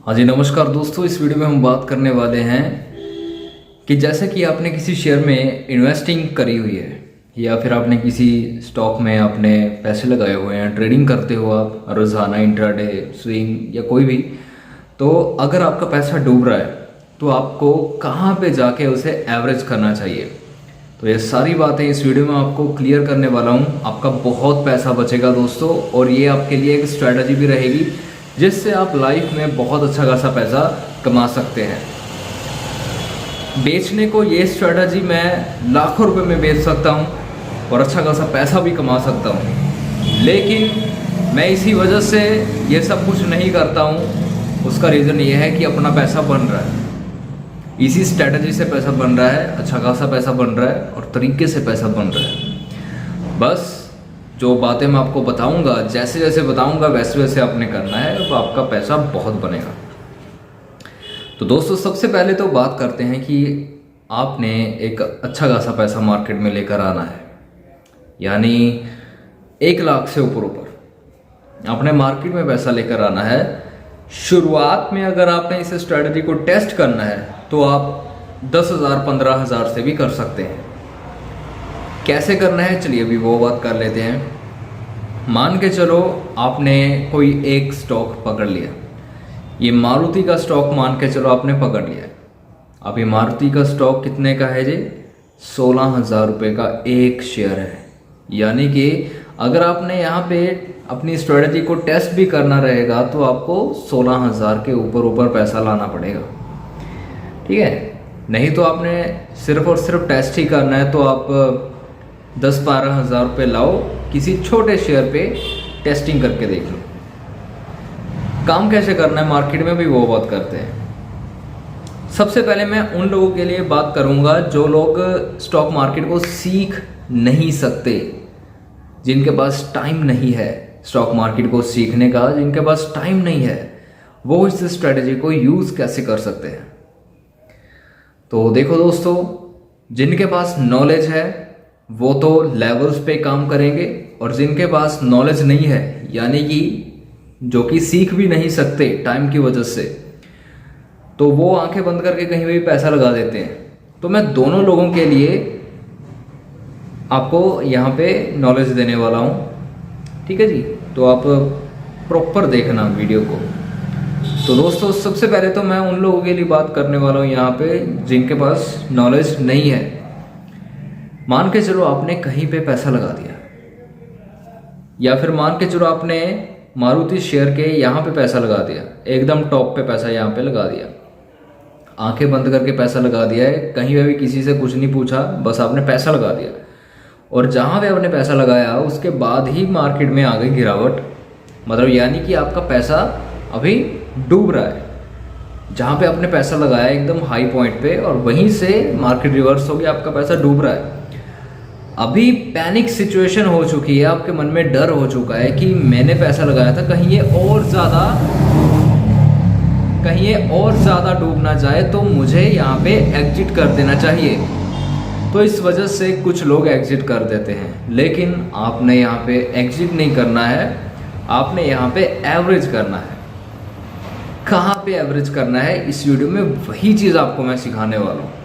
हाँ जी, नमस्कार दोस्तों। इस वीडियो में हम बात करने वाले हैं कि जैसे कि आपने किसी शेयर में इन्वेस्टिंग करी हुई है या फिर आपने किसी स्टॉक में आपने पैसे लगाए हुए हैं, ट्रेडिंग करते हो आप रोज़ाना, इंट्राडे, स्विंग या कोई भी, तो अगर आपका पैसा डूब रहा है तो आपको कहाँ पे जाके उसे एवरेज करना चाहिए। तो ये सारी बातें इस वीडियो में आपको क्लियर करने वाला हूँ। आपका बहुत पैसा बचेगा दोस्तों, और ये आपके लिए एक स्ट्रैटेजी भी रहेगी जिससे आप लाइफ में बहुत अच्छा खासा पैसा कमा सकते हैं। बेचने को ये स्ट्रैटेजी मैं लाखों रुपए में बेच सकता हूँ और अच्छा खासा पैसा भी कमा सकता हूँ, लेकिन मैं इसी वजह से ये सब कुछ नहीं करता हूँ। उसका रीज़न ये है कि अपना पैसा बन रहा है, इसी स्ट्रैटेजी से पैसा बन रहा है, अच्छा खासा पैसा बन रहा है और तरीके से पैसा बन रहा है। बस जो बातें मैं आपको बताऊंगा, जैसे जैसे बताऊंगा वैसे वैसे आपने करना है, तो आपका पैसा बहुत बनेगा। तो दोस्तों, सबसे पहले तो बात करते हैं कि आपने एक अच्छा खासा पैसा मार्केट में लेकर आना है, यानी 1 लाख से ऊपर ऊपर आपने मार्केट में पैसा लेकर आना है। शुरुआत में अगर आपने इस स्ट्रैटेजी को टेस्ट करना है तो आप 10,000 15,000 से भी कर सकते हैं। कैसे करना है, चलिए अभी वो बात कर लेते हैं। मान के चलो आपने कोई एक स्टॉक पकड़ लिया, ये मारुति का स्टॉक मान के चलो आपने पकड़ लिया। अब ये मारुति का स्टॉक कितने का है जी? 16,000 रुपये का एक शेयर है। यानी कि अगर आपने यहाँ पे अपनी स्ट्रेटजी को टेस्ट भी करना रहेगा तो आपको 16,000 के ऊपर ऊपर पैसा लाना पड़ेगा, ठीक है। नहीं तो आपने सिर्फ और सिर्फ टेस्ट ही करना है तो आप 10-12 हज़ार रुपये लाओ, किसी छोटे शेयर पे टेस्टिंग करके देख लो। काम कैसे करना है मार्केट में भी वो बात करते हैं। सबसे पहले मैं उन लोगों के लिए बात करूंगा जो लोग स्टॉक मार्केट को सीख नहीं सकते, जिनके पास टाइम नहीं है स्टॉक मार्केट को सीखने का, जिनके पास टाइम नहीं है, वो इस स्ट्रेटेजी को यूज़ कैसे कर सकते हैं। तो देखो दोस्तों, जिनके पास नॉलेज है वो तो लेवल्स पे काम करेंगे, और जिनके पास नॉलेज नहीं है, यानी कि जो कि सीख भी नहीं सकते टाइम की वजह से, तो वो आंखें बंद करके कहीं भी पैसा लगा देते हैं। तो मैं दोनों लोगों के लिए आपको यहाँ पे नॉलेज देने वाला हूँ, ठीक है जी। तो आप प्रॉपर देखना वीडियो को। तो दोस्तों, सबसे पहले तो मैं उन लोगों के लिए बात करने वाला हूँ यहाँ पे जिनके पास नॉलेज नहीं है। मान के चलो आपने कहीं पे पैसा लगा दिया, या फिर मान के चलो आपने मारुति शेयर के यहाँ पे पैसा लगा दिया, एकदम टॉप पे पैसा यहाँ पे लगा दिया, आंखें बंद करके पैसा लगा दिया है, कहीं पे भी किसी से कुछ नहीं पूछा, बस आपने पैसा लगा दिया। और जहाँ पे आपने पैसा लगाया उसके बाद ही मार्केट में आ गई गिरावट, मतलब यानी कि आपका पैसा अभी डूब रहा है। जहाँ पे आपने पैसा लगाया एकदम हाई पॉइंट पे, और वहीं से मार्केट रिवर्स हो गया, आपका पैसा डूब रहा है। अभी पैनिक सिचुएशन हो चुकी है, आपके मन में डर हो चुका है कि मैंने पैसा लगाया था, कहीं ये और ज़्यादा डूब ना जाए, तो मुझे यहाँ पे एग्जिट कर देना चाहिए। तो इस वजह से कुछ लोग एग्जिट कर देते हैं, लेकिन आपने यहाँ पे एग्जिट नहीं करना है, आपने यहाँ पे एवरेज करना है। कहाँ पे एवरेज करना है, इस वीडियो में वही चीज़ आपको मैं सिखाने वाला हूँ।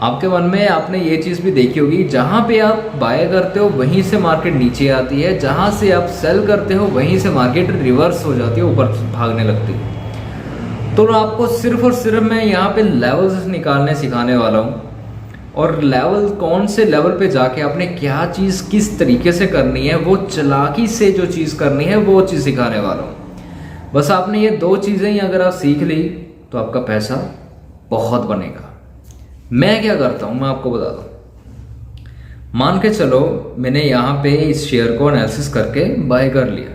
आपके मन में आपने ये चीज़ भी देखी होगी, जहाँ पे आप बाय करते हो वहीं से मार्केट नीचे आती है, जहाँ से आप सेल करते हो वहीं से मार्केट रिवर्स हो जाती है, ऊपर भागने लगती है। तो आपको सिर्फ और सिर्फ मैं यहाँ पे लेवल्स निकालने सिखाने वाला हूँ, और लेवल कौन से लेवल पे जाके आपने क्या चीज़ किस तरीके से करनी है, वो चालाकी से जो चीज़ करनी है वो चीज़ सिखाने वाला हूँ। बस आपने ये 2 चीज़ें ही अगर आप सीख ली तो आपका पैसा बहुत बनेगा। मैं क्या करता हूँ मैं आपको बताता हूँ। मान के चलो मैंने यहाँ पे इस शेयर को एनालिसिस करके बाय कर लिया,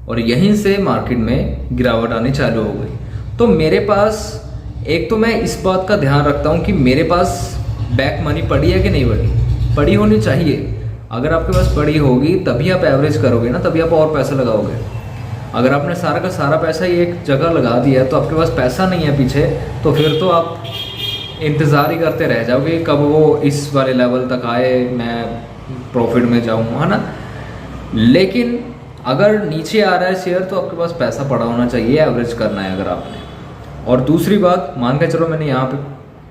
और यहीं से मार्केट में गिरावट आनी चालू हो गई। तो मेरे पास एक तो मैं इस बात का ध्यान रखता हूँ कि मेरे पास बैक मनी पड़ी है कि नहीं पड़ी होनी चाहिए। अगर आपके पास पड़ी होगी तभी आप एवरेज करोगे ना, तभी आप और पैसा लगाओगे। अगर आपने सारा का सारा पैसा ही एक जगह लगा दिया तो आपके पास पैसा नहीं है पीछे, तो फिर तो आप इंतज़ार ही करते रह जाओगे कब वो इस वाले लेवल तक आए, मैं प्रॉफिट में जाऊँ, है ना। लेकिन अगर नीचे आ रहा है शेयर तो आपके पास पैसा पड़ा होना चाहिए, एवरेज करना है अगर आपने। और दूसरी बात, मान के चलो मैंने यहाँ पे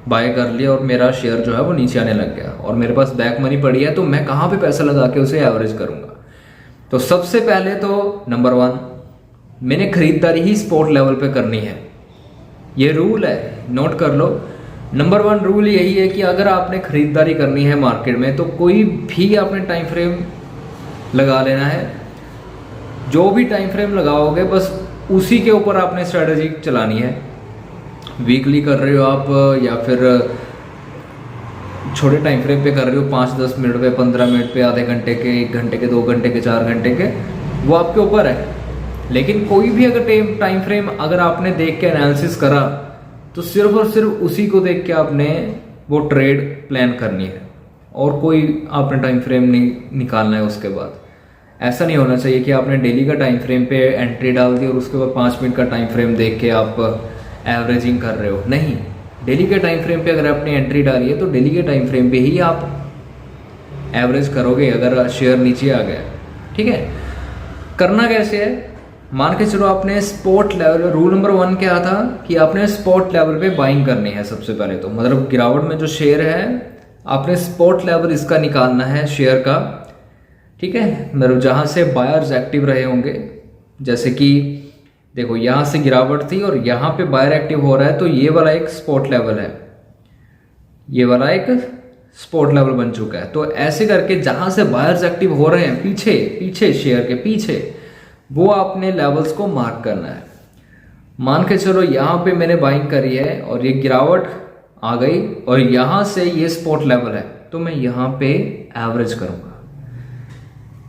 बाय कर लिया और मेरा शेयर जो है वो नीचे आने लग गया और मेरे पास बैक मनी पड़ी है, तो मैं कहाँ पे पैसा लगा के उसे एवरेज करूँगा? तो सबसे पहले तो नंबर 1, मैंने खरीदारी ही स्पॉट लेवल पे करनी है। ये रूल है, नोट कर लो। नंबर 1 रूल यही है कि अगर आपने खरीदारी करनी है मार्केट में तो कोई भी आपने टाइम फ्रेम लगा लेना है। जो भी टाइम फ्रेम लगाओगे बस उसी के ऊपर आपने स्ट्रेटजी चलानी है। वीकली कर रहे हो आप या फिर छोटे टाइम फ्रेम पे कर रहे हो, 5-10 मिनट पे, 15 मिनट पे, आधे घंटे के, 1 घंटे के, 2 घंटे के, 4 घंटे के, वो आपके ऊपर है। लेकिन कोई भी अगर टाइम फ्रेम अगर आपने देख के एनालिसिस करा तो सिर्फ और सिर्फ उसी को देख के आपने वो ट्रेड प्लान करनी है और कोई आपने टाइम फ्रेम नहीं निकालना है उसके बाद। ऐसा नहीं होना चाहिए कि आपने डेली का टाइम फ्रेम पे एंट्री डाल दी और उसके बाद 5 मिनट का टाइम फ्रेम देख के आप एवरेजिंग कर रहे हो। नहीं, डेली के टाइम फ्रेम पे अगर आपने एंट्री डाली है तो डेली के टाइम फ्रेम पे ही आप एवरेज करोगे अगर शेयर नीचे आ गया। ठीक है, करना कैसे है? मान के चलो आपने स्पॉट लेवल, रूल नंबर 1 क्या था कि आपने स्पॉट लेवल पे बाइंग करनी है सबसे पहले। तो मतलब गिरावट में जो शेयर है आपने स्पॉट लेवल इसका निकालना है शेयर का। ठीक है, मतलब जहाँ से बायर्स एक्टिव रहे होंगे, जैसे कि देखो यहाँ से गिरावट थी और यहाँ पे बायर एक्टिव हो रहा है, तो ये वाला एक स्पॉट लेवल है, ये वाला एक स्पॉट लेवल बन चुका है। तो ऐसे करके जहाँ से बायर्स एक्टिव हो रहे हैं पीछे पीछे शेयर के पीछे, वो आपने लेवल्स को मार्क करना है। मान के चलो यहाँ पे मैंने बाइंग करी है और ये गिरावट आ गई और यहाँ से ये स्पॉट लेवल है, तो मैं यहाँ पे एवरेज करूँगा।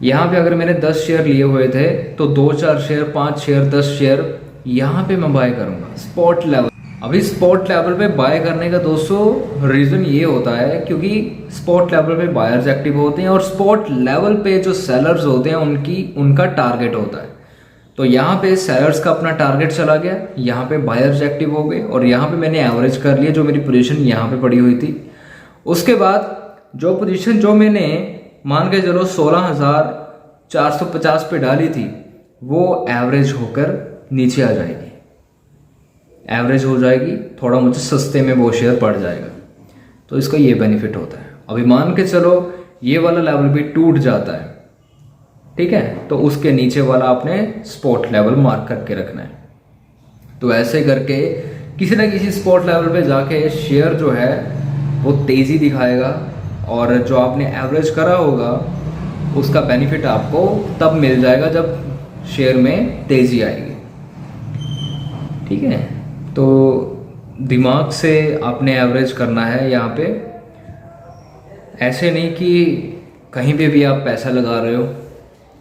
यहाँ पे अगर मैंने 10 शेयर लिए हुए थे तो 2-4 शेयर, 5 शेयर, 10 शेयर यहाँ पे मैं बाय करूँगा स्पॉट लेवल। अभी स्पॉट लेवल पे बाय करने का दोस्तों रीज़न ये होता है क्योंकि स्पॉट लेवल पे बायर्स एक्टिव होते हैं और स्पॉट लेवल पे जो सेलर्स होते हैं उनका टारगेट होता है। तो यहाँ पे सेलर्स का अपना टारगेट चला गया, यहाँ पे बायर्स एक्टिव हो गए और यहाँ पे मैंने एवरेज कर लिया जो मेरी पोजीशन यहाँ पे पड़ी हुई थी। उसके बाद जो पोजीशन जो मैंने मान के चलो 16,450 पे डाली थी वो एवरेज होकर नीचे आ जाएगी, एवरेज हो जाएगी, थोड़ा मुझे सस्ते में वो शेयर पड़ जाएगा। तो इसका ये बेनिफिट होता है। अभी मान के चलो ये वाला लेवल भी टूट जाता है, ठीक है, तो उसके नीचे वाला आपने स्पॉट लेवल मार्क करके रखना है। तो ऐसे करके किसी ना किसी स्पॉट लेवल पे जाके शेयर जो है वो तेज़ी दिखाएगा और जो आपने एवरेज करा होगा उसका बेनिफिट आपको तब मिल जाएगा जब शेयर में तेज़ी आएगी। ठीक है, तो दिमाग से आपने एवरेज करना है यहाँ पे। ऐसे नहीं कि कहीं पे भी आप पैसा लगा रहे हो।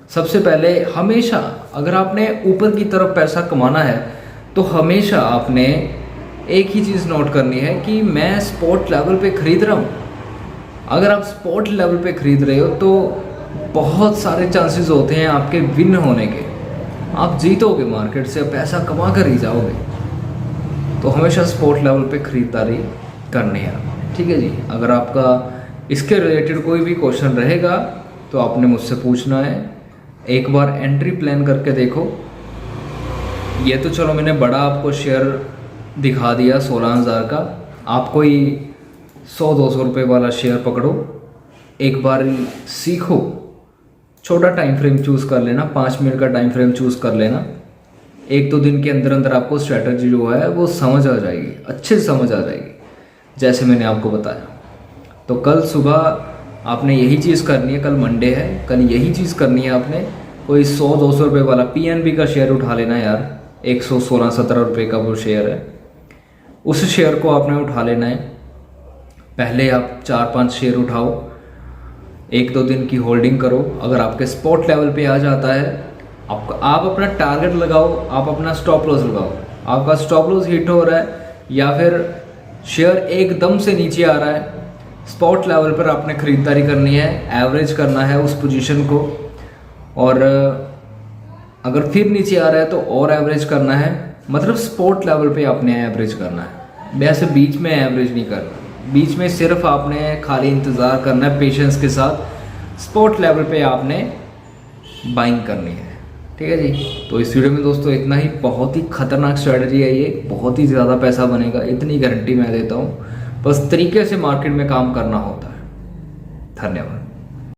सबसे पहले हमेशा अगर आपने ऊपर की तरफ पैसा कमाना है तो हमेशा आपने एक ही चीज़ नोट करनी है कि मैं स्पॉट लेवल पे ख़रीद रहा हूँ। अगर आप स्पॉट लेवल पे ख़रीद रहे हो तो बहुत सारे चांसेस होते हैं आपके विन होने के, आप जीतोगे मार्केट से, पैसा कमा कर ही जाओगे। तो हमेशा स्पॉट लेवल पे ख़रीदारी करनी है। ठीक है जी, अगर आपका इसके रिलेटेड कोई भी क्वेश्चन रहेगा तो आपने मुझसे पूछना है। एक बार एंट्री प्लान करके देखो। ये तो चलो मैंने बड़ा आपको शेयर दिखा दिया 16,000 का, आप कोई 100-200 रुपये वाला शेयर पकड़ो, एक बार सीखो, छोटा टाइम फ्रेम चूज़ कर लेना, 5 मिनट का टाइम फ्रेम चूज़ कर लेना। 1-2 दिन के अंदर अंदर आपको स्ट्रैटेजी जो है वो समझ आ जाएगी, अच्छे से समझ आ जाएगी, जैसे मैंने आपको बताया। तो कल सुबह आपने यही चीज़ करनी है, कल मंडे है, कल यही चीज़ करनी है आपने। कोई 100-200 रुपये वाला PNB का शेयर उठा लेना यार, 116-17 रुपये का वो शेयर है, उस शेयर को आपने उठा लेना है। पहले आप 4-5 शेयर उठाओ, 1-2 दिन की होल्डिंग करो। अगर आपके स्पॉट लेवल पे आ जाता है, आप अपना टारगेट लगाओ, आप अपना स्टॉप लॉस लगाओ। आपका स्टॉप लॉस हिट हो रहा है या फिर शेयर एकदम से नीचे आ रहा है, स्पॉट लेवल पर आपने ख़रीदारी करनी है, एवरेज करना है उस पोजीशन को। और अगर फिर नीचे आ रहा है तो और एवरेज करना है, मतलब स्पॉट लेवल पे आपने एवरेज करना है। वैसे बीच में एवरेज नहीं करना, बीच में सिर्फ आपने खाली इंतज़ार करना है पेशेंस के साथ। स्पॉट लेवल पे आपने बाइंग करनी है। ठीक है जी। तो इस वीडियो में दोस्तों इतना ही। बहुत ही खतरनाक स्ट्रेटजी है ये, बहुत ही ज़्यादा पैसा बनेगा, इतनी गारंटी मैं देता हूँ। बस तरीके से मार्केट में काम करना होता है। धन्यवाद।